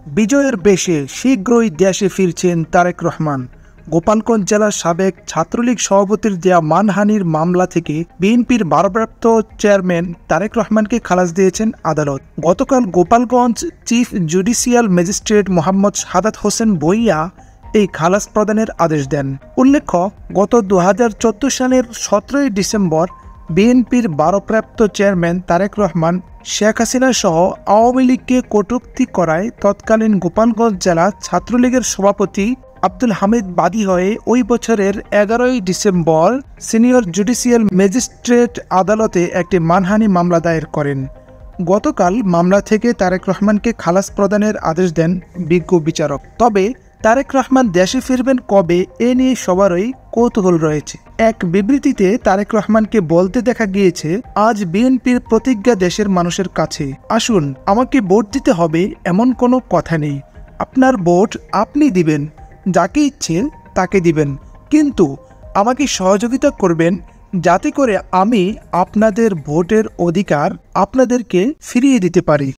বিজয়ের বেশে শীঘ্রই দেশে ফিরছেন তারেক রহমান। গোপালগঞ্জ জেলার সাবেক ছাত্রলীগ সভাপতির দেয়া মানহানির মামলা থেকে বিএনপির ভারপ্রাপ্ত চেয়ারম্যান তারেক রহমানকে খালাস দিয়েছেন আদালত। গতকাল Gopalganj chief judicial magistrate Mohammad Sadat Hossain Bhuiyan এই খালাস প্রদানের আদেশ দেন। উল্লেখ্য, গত 2014 সালের 17 ডিসেম্বর বিএনপির ভারপ্রাপ্ত চেয়ারম্যান তারেক রহমান শেখ হাসিনা সহ আওয়ামী লীগকে কটূক্তি করায় তৎকালীন গোপালগঞ্জ জেলা ছাত্রলীগের সভাপতি আব্দুল হামিদ বাদী হয়ে ওই বছরের 11 ডিসেম্বর সিনিয়র জুডিশিয়াল ম্যাজিস্ট্রেট আদালতে একটি মানহানি মামলা দায়ের করেন। গতকাল মামলা থেকে তারেক রহমানকে খালাস প্রদানের আদেশ দেন বিজ্ঞ বিচারক। তবে তারেক রহমান দেশে ফিরবেন কবে, এ নিয়ে সবারই কৌতূহল রয়েছে। এক বিবৃতিতে তারেক রহমানকে বলতে দেখা গিয়েছে, আজ বিএনপির প্রতিজ্ঞা দেশের মানুষের কাছে। আসুন, আমাকে ভোট দিতে হবে এমন কোনো কথা নেই। আপনার ভোট আপনি দিবেন, যাকে ইচ্ছে তাকে দিবেন, কিন্তু আমাকে সহযোগিতা করবেন যাতে করে আমি আপনাদের ভোটের অধিকার আপনাদেরকে ফিরিয়ে দিতে পারি।